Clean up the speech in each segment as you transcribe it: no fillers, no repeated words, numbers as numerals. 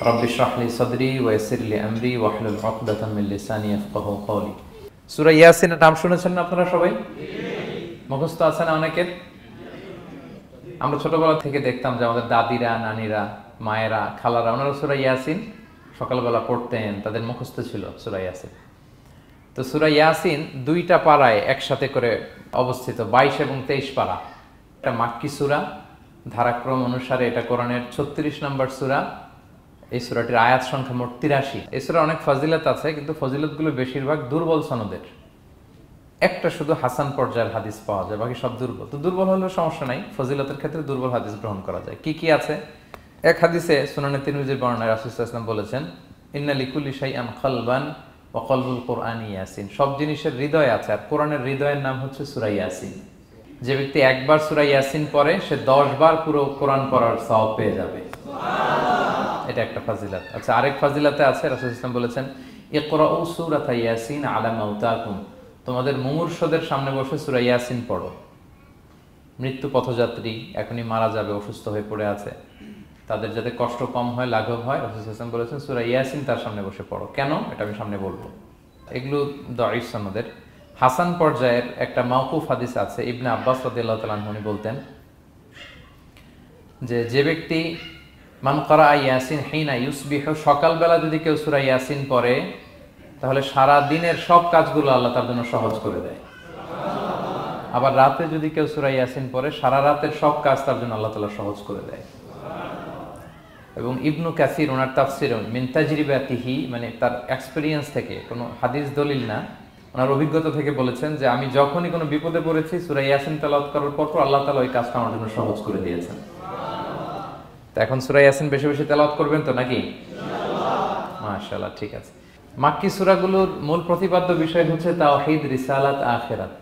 রব্বি ইশরাহ লি সাদরি ওয়া ইয়াসসির লি আমরি ওয়াহলুল উকদাতাম মিন লিসানি ইয়াফকাহু কওলি। সূরা ইয়াসিনের নাম শুনেছেন না আপনারা সবাই? মুখস্থ আছে না অনেকের? আমরা ছোটবেলা থেকে দেখতাম যে আমাদের দাদিরা, নানিরা, মায়েরা, খালারা ওনারা সূরা ইয়াসিন সকালবেলা পড়তেন, তাদের মুখস্থ ছিল সূরা ইয়াসিন। তো সূরা ইয়াসিন দুইটা পারায় একসাথে করে অবস্থিত, 22 এবং 23 পারা। এটা মাক্কি সূরা, ধারাক্রম অনুসারে এটা কোরআনের 36 নম্বর সূরা। এই সূরাটির আয়াত সংখ্যা মোট 83। এই সূরার অনেক ফজিলত আছে, কিন্তু ফজিলতগুলো বেশিরভাগ দুর্বল সনদের। একটা শুধু হাসান পর্যায়ের হাদিস পাওয়া যায়, বাকি সব দুর্বল। তো দুর্বল হলেও সমস্যা নাই, ফজিলতের ক্ষেত্রে দুর্বল হাদিস গ্রহণ করা যায়। কি কি আছে? এক হাদিসে সুনানে তিরমিজির বর্ণনায় রাসূল সাল্লাল্লাহু আলাইহি ওয়াসাল্লাম বলেছেন, ইন্না লিকুল্লি শাইআন কলবান ওয়া কলবুল কুরআনি ইয়াসিন। সব জিনিসের হৃদয় আছে, আর কোরআনের হৃদয়ের নাম হচ্ছে সূরা ইয়াসিন। যে ব্যক্তি একবার সূরা ইয়াসিন পড়ে, সে 10 বার পুরো কোরআন পড়ার সওয়াব পেয়ে যাবে। এটা একটা ফাজিলত। আচ্ছা, আরেক ফাজিলতে আছে, রাসূল সাল্লাল্লাহু আলাইহি ওয়াসাল্লাম বলেছেন, ইকরাউ সূরাতা ইয়াসিন আলা মাউতাকুম। তোমাদের মুমূর্ষদের সামনে বসে সূরা ইয়াসিন পড়ো। মৃত্যু পথযাত্রী এখনই মারা যাবে, অসুস্থ হয়ে পড়ে আছে, তাদের যাতে কষ্ট কম হয়, লাঘব হয়, রাসূল সাল্লাল্লাহু আলাইহি ওয়াসাল্লাম বলেছেন সূরা ইয়াসিন তার সামনে বসে পড়ো। কেন? এটা আমি সামনে বলবো। এগুলো দাঈফ সনদের। হাসান পর্যায়ের একটা মাওকুফ হাদিস আছে, ইবনে আব্বাস রাদিয়াল্লাহু তাআলা আনহু বলতেন যে ব্যক্তি মান ক্বারা ইয়াসিন হিনা ইউসবিহু, সকালবেলা যদি কেউ সূরা ইয়াসিন পড়ে, তাহলে সারা দিনের সব কাজগুলো আল্লাহ তার জন্য সহজ করে দেয়। আবার রাতে যদি কেউ সূরা ইয়াসিন পড়ে, সারা রাতের সব কাজ তার জন্য আল্লাহ তাআলা সহজ করে দেয়। এবং ইবনু কাসির ওনার তাফসির মিন তাজরিবাতিহি, মানে তার এক্সপেরিয়েন্স থেকে, কোনো হাদিস দলিল না, ওনার অভিজ্ঞতা থেকে বলেছেন যে আমি যখনই কোনো বিপদে পড়েছি, সূরা ইয়াসিন তেলাওয়াত করার পর আল্লাহ তাআলা ওই কাজটা আমার জন্য সহজ করে দিয়েছেন। তো এখন সূরা ইয়াসিন বেশি বেশি তেলাওয়াত করবেন তো নাকি? ইনশাআল্লাহ। মাশাআল্লাহ, ঠিক আছে। মাক্কি সূরাগুলোর মূল প্রতিপাদ্য বিষয় হচ্ছে তাওহীদ, রিসালাত, আখিরাত।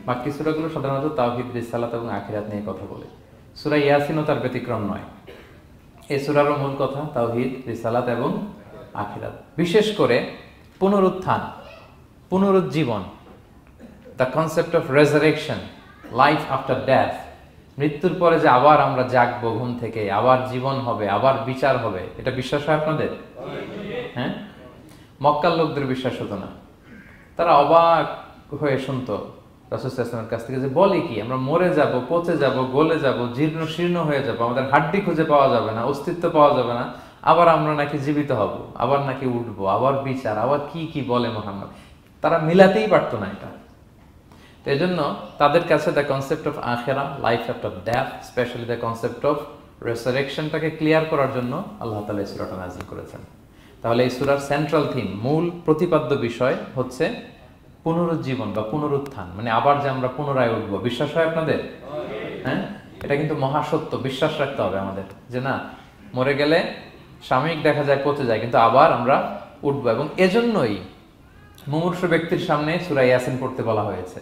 মাক্কি সূরাগুলো সাধারণত তাওহীদ, রিসালাত এবং আখিরাত নিয়ে কথা বলে। সূরা ইয়াসিনও তার ব্যতিক্রম নয়। এই সূরারও মূল কথা তাওহীদ, রিসালাত এবং আখিরাত। বিশেষ করে পুনরুত্থান, পুনরুজ্জীবন, the concept of resurrection, life after death. মৃত্যুর পরে যে আবার আমরা জাগবো ঘুম থেকে, আবার জীবন হবে, আবার বিচার হবে, এটা বিশ্বাস হয় আপনাদের? হ্যাঁ, মক্কার লোকদের বিশ্বাস হতো না। তারা অবাক হয়ে শুনতো রাসূল সাল্লাল্লাহু আলাইহি ওয়াসাল্লামের কাছ থেকে যে বলে কি, আমরা মরে যাব, পচে যাব, গলে যাব, জীর্ণ শীর্ণ হয়ে যাব, আমাদের হাড্ডি খুঁজে পাওয়া যাবে না, অস্তিত্ব পাওয়া যাবে না, আবার আমরা নাকি জীবিত হব, আবার নাকি উঠবো, আবার বিচার, আবার কি কি বলে মুহাম্মদ। তারা মিলাতেই পারতো না এটা। তো এই জন্য তাদের কাছে দ্য কনসেপ্ট অফ আখিরা, life after death, specially the concept of রেসারেকশনটাকে ক্লিয়ার করার জন্য আল্লাহ তাআলা এই সূরাটা নাযিল করেছেন। তাহলে এই সূরার সেন্ট্রাল থিম, মূল প্রতিপাদ্য বিষয় হচ্ছে পুনরুজ্জীবন বা পুনরুত্থান, মানে আবার যে আমরা পুনরায় উঠবো। বিশ্বাস হয় আপনাদের? হ্যাঁ, এটা কিন্তু মহাসত্য, বিশ্বাস রাখতে হবে আমাদের যে না, মরে গেলে সাময়িক দেখা যায় পচে যায়, কিন্তু আবার আমরা উঠবো। এবং এজন্যই মুমূর্ষু ব্যক্তির সামনে সূরা ইয়াসিন পড়তে বলা হয়েছে।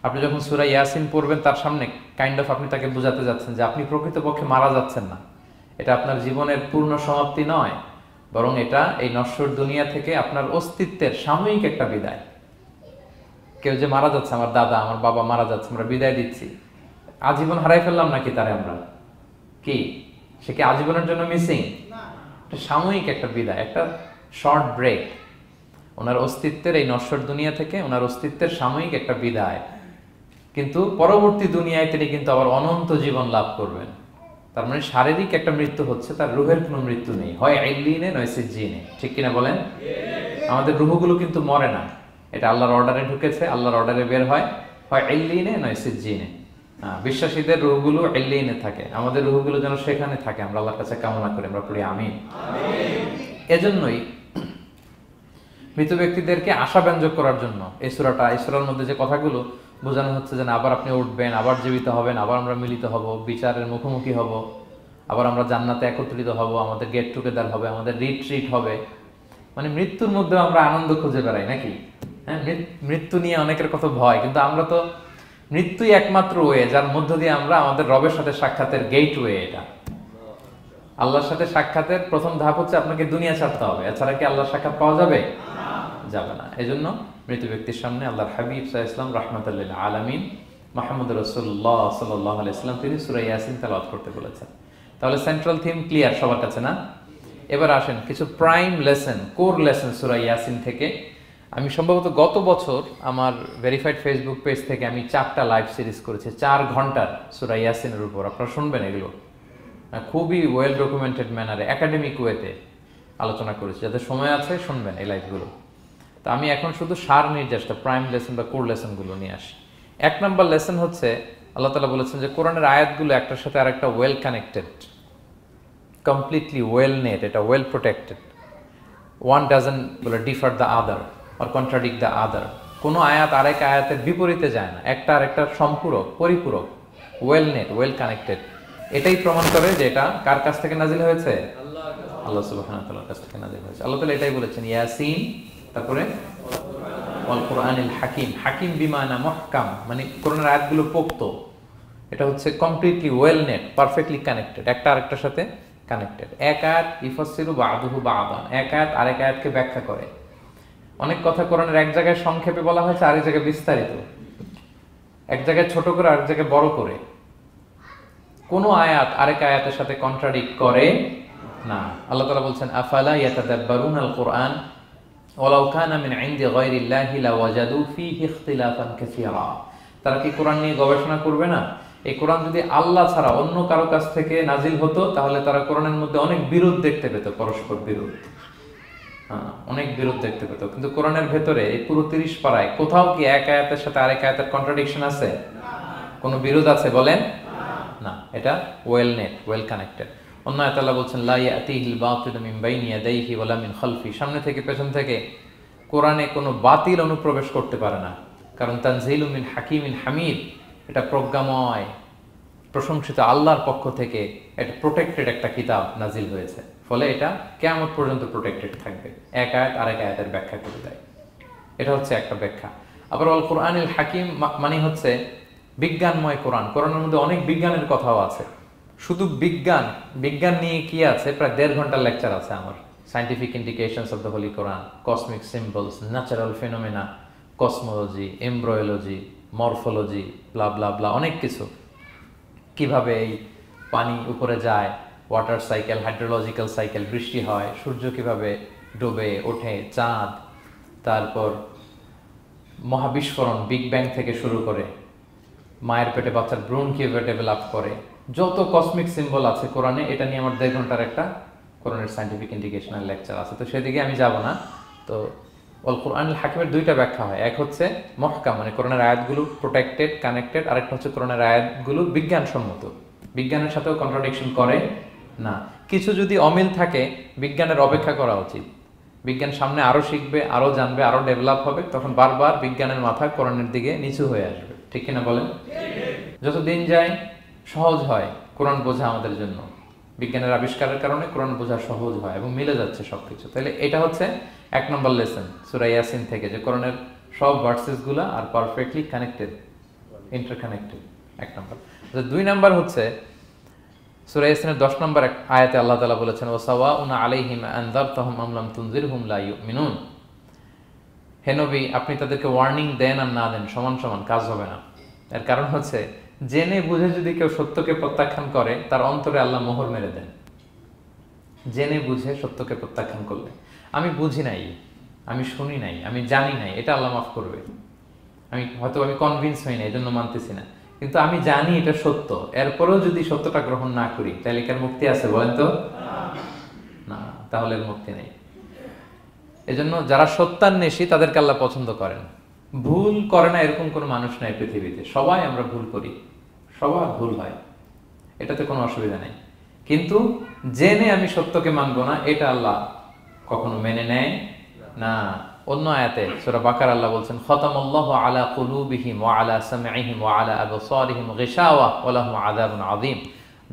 আপনি যখন সূরা ইয়াসিন পড়বেন, তার সামনে কাইন্ড অফ আপনি তাকে বোঝাতে যাচ্ছেন যে আপনি প্রকৃতপক্ষে মারা যাচ্ছেন না, এটা আপনার জীবনের পূর্ণ সমাপ্তি নয়, বরং এটা এই নশ্বর দুনিয়া থেকে আপনার অস্তিত্বের সাময়িক একটা বিদায়। কেউ যে মারা যাচ্ছে, আমার দাদা, আমার বাবা মারা যাচ্ছে, আমরা বিদায় দিচ্ছি, আজীবন হারাই ফেললাম নাকি তারে আমরা? কি সে কি আজীবনের জন্য মিসিং? এটা সাময়িক একটা বিদায়, একটা শর্ট ব্রেক। ওনার অস্তিত্বের এই নশ্বর দুনিয়া থেকে ওনার অস্তিত্বের সাময়িক একটা বিদায়, কিন্তু পরবর্তী দুনিয়ায় তিনি কিন্তু আবার অনন্ত জীবন লাভ করবেন। তার মানে শারীরিক একটা মৃত্যু হচ্ছে, তার রুহের কোনো মৃত্যু নেই, হয় ইল্লিনে নয় সিজ্জিনে। ঠিক কিনা বলেন? আমাদের রুহগুলো কিন্তু মরে না, এটা আল্লাহর অর্ডারে ঢুকেছে, আল্লাহর অর্ডারে বের হয়, হয় ইল্লিনে নয় সিজ্জিনে। বিশ্বাসীদের রুহগুলো ইল্লিনে থাকে, আমাদের রুহগুলো যেন সেখানে থাকে, আমরা আল্লাহর কাছে কামনা করি, আমরা পড়ি আমিন। এজন্যই মৃত ব্যক্তিদেরকে আশাব্যঞ্জক করার জন্য এই সূরার মধ্যে যে কথাগুলো বোঝানো হচ্ছে যে আবার আপনি উঠবেন, আবার জীবিত হবেন, আবার আমরা মিলিত হব, বিচারের মুখোমুখি হব, আবার আমরা জান্নাতে একত্রিত হব, আমাদের গেট টুগেদার হবে, আমাদের রিট্রিট হবে। মানে মৃত্যুর মধ্যে আমরা আনন্দ খুঁজে বেড়াই নাকি? হ্যাঁ, মৃত্যু নিয়ে অনেকের কত ভয়, কিন্তু আমরা তো মৃত্যুই একমাত্র ওয়ে যার মধ্য দিয়ে আমরা আমাদের রবের সাথে সাক্ষাতের গেট ওয়ে। এটা আল্লাহর সাথে সাক্ষাতের প্রথম ধাপ হচ্ছে আপনাকে দুনিয়া ছাড়তে হবে, এছাড়া কি আল্লাহর সাক্ষাৎ পাওয়া যাবে? যাবে না। এজন্য মৃত ব্যক্তির সামনে আল্লাহর হাবিব সাল্লাল্লাহু আলাইহি ওয়াসাল্লাম রাহমাতুল লিল আলামিন মুহাম্মদ রাসূলুল্লাহ সাল্লাল্লাহু আলাইহি ওয়াসাল্লাম তিনি সূরা ইয়াসিন তেলাওয়াত করতে বলেছেন। তাহলে সেন্ট্রাল থিম ক্লিয়ার সবার কাছে না? এবার আসেন কিছু প্রাইম লেসন, কোর লেসন সূরা ইয়াসিন থেকে। আমি সম্ভবত গত বছর আমার ভেরিফাইড ফেসবুক পেজ থেকে আমি 4টা লাইভ সিরিজ করেছি 4 ঘন্টার সূরা ইয়াসিনের উপর। আপনারা শুনবেন এগুলো, খুবই ওয়েল ডকুমেন্টেড ম্যানারে একাডেমিক ওয়েতে আলোচনা করেছি। যাদের সময় আছে শুনবেন এই লাইভগুলো। তো আমি এখন শুধু সার নির্যাসটা প্রাইম লেসন বা কোর লেসনগুলো নিয়ে আসি। 1 নম্বর লেসন হচ্ছে আল্লাহ তাআলা বলেছেন যে কোরআনের আয়াতগুলো একটার সাথে আরেকটা well connected, completely well knit, এটা well protected. One doesn't differ the other or contradict the other. কোনো আয়াত আরেক আয়াতের বিপরীতে যায় না, একটা আরেকটা সম্পূরক, পরিপূরক, ওয়েল নেট, ওয়েল কানেক্টেড। এটাই প্রমাণ করে যে এটা কার কাছ থেকে নাজিল হয়েছে? আল্লাহ সুবহানাহু ওয়া তাআলার কাছ থেকে নাজিল হয়েছে। আল্লাহ তাআলা এটাই বলেছেন ইয়াসিন, তারপরে ওয়াল কুরআনিল হাকিম। হাকিম বিমানা মুহকাম, মানে কোরআনের আয়াতগুলো পোক্ত। এটা হচ্ছে completely well net, perfectly connected, একটা আরেকটার সাথে কানেক্টেড। এক আয়াত ইফাসসিরু বা'দুহু বা'দান, এক আয়াত আরেক আয়াতকে ব্যাখ্যা করে। অনেক কথা কোরআনের এক জায়গায় সংক্ষেপে বলা হয়েছে, আরেক জায়গায় বিস্তারিত, এক জায়গায় ছোট করে আরেক জায়গায় বড় করে। কোন আয়াত আরেক আয়াতের সাথে কন্ট্রাডিক্ট করে না। আল্লাহ তাআলা বলছেন আফালা ইয়াতাদাব্বারুনাল কুরআন ওয়ালাউ কানা মিন ইনদি গায়রিল্লাহি লাওয়াজাদু ফীহি ইখতিলাফান কাসীরা। তারা কি কোরআন নিয়ে গবেষণা করবে না? এই কোরআন যদি আল্লাহ ছাড়া অন্য কারো কাছ থেকে নাজিল হতো তাহলে তারা কোরআনের মধ্যে অনেক বিরোধ দেখতে পেত, পরস্পর বিরোধ, অনেক বিরোধ দেখতে পেত। কিন্তু কোরআনের ভেতরে এই পুরো 30 পারায় কোথাও কি এক আয়াতের সাথে আরেক আয়াতের কন্ট্রাডিকশন আছে? কোনো বিরোধ আছে বলেন? না, এটা ওয়েল নেট, ওয়েল কানেক্টেড। অন্য আয়াতে আল্লাহ বলছেন লা ইয়াতিহিল বাতিলু মিন বাইনি ইয়াদাইহি ওয়ালা মিন খালফি। সামনে থেকে পেছন থেকে কোরআনে কোনো বাতিল অনুপ্রবেশ করতে পারে না, কারণ তানজিলু মিন হাকিমিন হামিদ, এটা প্রজ্ঞাময় প্রশংসিত আল্লাহর পক্ষ থেকে এটা প্রোটেক্টেড একটা কিতাব নাজিল হয়েছে। ফলে এটা কিয়ামত পর্যন্ত প্রোটেক্টেড থাকবে। এক আয়াত আরেক আয়াতের ব্যাখ্যা করে দেয়, এটা হচ্ছে একটা ব্যাখ্যা। আবার আল কোরআনিল হাকিম মানে হচ্ছে বিজ্ঞানময় কোরআন। কোরআনের মধ্যে অনেক বিজ্ঞানের কথাও আছে। শুধু বিজ্ঞান নিয়ে কি আছে, প্রায় 1.5 ঘন্টার লেকচার আছে আমার। Scientific indications of the holy Quran, cosmic symbols, natural phenomena, cosmology, embryology, morphology, blah blah blah, অনেক কিছু। কিভাবে এই পানি উপরে যায়, ওয়াটার সাইকেল, হাইড্রোলজিক্যাল সাইকেল, বৃষ্টি হয়, সূর্য কিভাবে ডুবে ওঠে, চাঁদ, তারপর মহাবিস্ফোরণ, বিগ ব্যাং থেকে শুরু করে মায়ের পেটে বাচ্চার ভ্রূণ কিভাবে ডেভেলপ করে, যত কসমিক সিম্বল আছে কোরআনে, এটা নিয়ে আমার 1.5 ঘন্টার একটা কোরআনের সায়েন্টিফিক ইন্ডিকেশনাল লেকচার আছে। তো সেদিকে আমি যাব না। তো আল কোরআনুল হাকিমের 2টা ব্যাখ্যা হয়। এক হচ্ছে মুহকাম, মানে কোরআনের আয়াতগুলো প্রোটেক্টেড, কানেক্টেড। আরেকটা হচ্ছে কোরআনের আয়াতগুলো বিজ্ঞানসম্মত, বিজ্ঞানের সাথেও কন্ট্রাডিকশন করে না। কিছু যদি অমিল থাকে বিজ্ঞানের অপেক্ষা করা উচিত। বিজ্ঞান সামনে আরো শিখবে, আরো জানবে, আরো ডেভেলপ হবে, তখন বারবার বিজ্ঞানের মাথা কোরআনের দিকে নিচু হয়ে আসবে। ঠিক কিনা বলেন? যত দিন যায় সহজ হয় কোরআন বোঝা আমাদের জন্য। বিজ্ঞানের আবিষ্কারের কারণে কোরআন বোঝা সহজ হয় এবং মিলে যাচ্ছে সবকিছু। তাহলে এটা হচ্ছে 1 নম্বর লেসন সূরা ইয়াসিন থেকে, যে কোরআনের সব ভার্সেস গুলা আর পারফেক্টলি কানেক্টেড, ইন্টারকানেক্টেড। 1 নম্বর। 2 নম্বর হচ্ছে সূরা ইয়াসিনের 10 নম্বর আয়াতে আল্লাহ তাআলা বলেছেন ওয়াসাওয়াউন আলাইহিম আনযারতাহুম আম লাম তুনজিরহুম লা ইউমিনুন। হে নবী, আপনি তাদেরকে ওয়ার্নিং দেন আর না দেন সমান সমান, কাজ হবে না। এর কারণ হচ্ছে জেনে বুঝে যদি কেউ সত্যকে প্রত্যাখ্যান করে তার অন্তরে আল্লাহ মোহর মেরে দেন। জেনে বুঝে সত্যকে প্রত্যাখ্যান করলে, আমি বুঝি নাই, আমি শুনি নাই, আমি জানি নাই, এটা আল্লাহ মাফ করবে। আমি কনভিন্স হই না, এই জন্য মানতেছি না, কিন্তু আমি জানি এটা সত্য, এরপরেও যদি সত্যটা গ্রহণ না করি তাহলে কার মুক্তি আছে বলেন তো? না, তাহলে মুক্তি নেই। এজন্য যারা সত্যান্বেষী তাদেরকে আল্লাহ পছন্দ করেন। ভুল করে না এরকম কোনো মানুষ নাই পৃথিবীতে। সবাই আমরা ভুল করি, সবার ভুল হয়, এটাতে কোনো অসুবিধা নেই। কিন্তু জেনে আমি সত্যকে মানবো না, এটা আল্লাহ কখনো মেনে নেয় না। অন্য আয়াতে সূরা বাকারা আল্লাহ বলছেন খতামাল্লাহু আলা কুলুবিহিম ওয়া আলা সামঈহিম ওয়া আলা আবসারিহিম গিশাওয়া ওয়া লাহুম আযাবুন আযীম।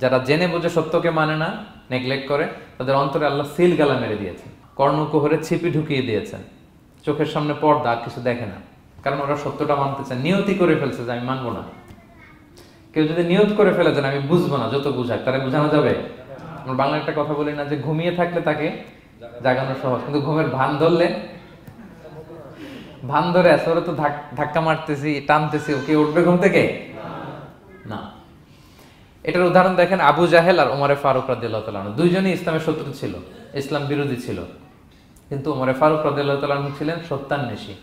যারা জেনে বুঝে সত্যকে মানে না, নেগলেক্ট করে, তাদের অন্তরে আল্লাহ সিল গালা মেরে দিয়েছেন, কর্ণকুহরে ছিপি ঢুকিয়ে দিয়েছেন, চোখের সামনে পর্দা, আর কিছু দেখে না। কারণ ওরা সত্যটা মানতে চায়, নিয়তি করে ফেলছে যে আমি মানবো না। কেউ যদি নিয়ত করে ফেলে যে আমি বুঝবো না, যত বুঝাক তারা বুঝানো যাবে? আমরা বাংলা একটা কথা বলি না যে ঘুমিয়ে থাকলে তাকে জাগানো সহজ, কিন্তু ঘুমের ভান ধরলে, ভান ধরে আছে ওরা তো ধাক্কা মারতেছি, টানতেছি, ওকে উঠবে ঘুম থেকে না। এটার উদাহরণ দেখেন আবু জাহেল আর ওমরে ফারুক রাদিয়াল্লাহু তাআলা, দুইজনই ইসলামের শত্রু ছিল। ইসলাম বিরোধী ছিল, কিন্তু ওমর ফারুক রাদিয়াল্লাহু তাআলা আনহু ছিলেন সত্যান্বেষী,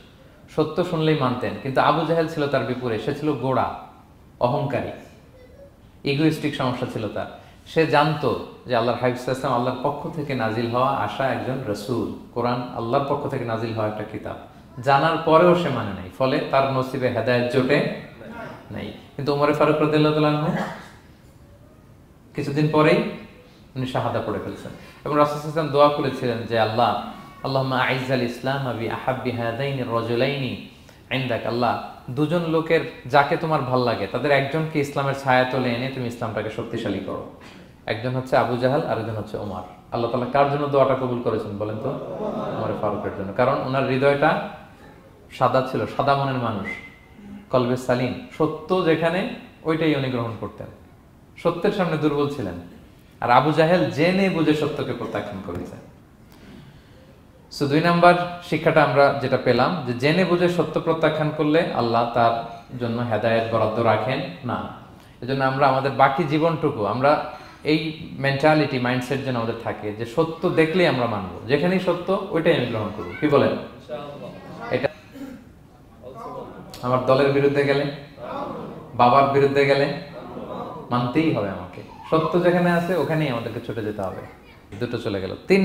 সত্য শুনলেই মানতেন। কিন্তু আবু জাহেল ছিল তার বিপরীত, সে ছিল গোড়া, অহংকারী, ইগোইস্টিক সমস্যা ছিল তার। সে জানতো যে আল্লাহর হাবিব সাল্লাল্লাহু আলাইহি ওয়াসাল্লাম আল্লাহর পক্ষ থেকে নাজিল হওয়া আসা একজন রাসূল, কোরআন আল্লাহর পক্ষ থেকে নাজিল হওয়া একটা কিতাব, জানার পরেও সে মানে নাই, ফলে তার নসিবে হেদায়েত জোটে নাই। কিন্তু ওমর ফারুক রাদিয়াল্লাহু তাআলা আনহু কিছুদিন পরেই উনি শাহাদা পড়ে ফেলছেন, এবং রাসূল সাল্লাল্লাহু আলাইহি ওয়াসাল্লাম দোয়া করেছিলেন যে আল্লাহ, আল্লাহুম্মা আইজ্জাল ইসলাম বি আহাব্বি হাযাইনির রাজুলাইনি ইনদাক, আল্লাহ দুজন লোকের যাকে তোমার ভাল লাগে তাদের একজনকে ইসলামের ছায়াতলে এনে তুমি ইসলামটাকে শক্তিশালী করো। একজন হচ্ছে আবু জাহাল, আরেকজন হচ্ছে ওমর। আল্লাহ তাআলা কার জন্য দোয়াটা কবুল করেছেন বলেন তো? ওমর ফারুকের জন্য, কারণ ওনার হৃদয়টা সাদা ছিল, সাদা মনের মানুষ, কলবে সালিম, সত্য যেখানে ওইটাই উনি গ্রহণ করতেন, সত্যের সামনে দুর্বল ছিলেন। আর আবু জাহেল জেনে বুঝে সত্যকে প্রত্যাখ্যান করেছে। সো 2 নাম্বার শিক্ষাটা আমরা যেটা পেলাম, যে জেনে বুঝে সত্য প্রত্যাখ্যান করলে আল্লাহ তার জন্য হেদায়েত বরাদ্দ রাখেন না। এজন্য আমরা আমাদের বাকি জীবনটুকু আমরা এই মেন্টালিটি, মাইন্ডসেট যেন আমাদের থাকে যে সত্য দেখলেই আমরা মানবো, যেখানেই সত্য ওইটাই আমি গ্রহণ করবো। কি বলেন? এটা আমার দলের বিরুদ্ধে গেলে, বাবার বিরুদ্ধে গেলে মানতেই হবে আমাকে। সত্য যেখানে আছে ওখানেই আমাদেরকে ছুটে যেতে হবে। দুটো চলে গেল। 3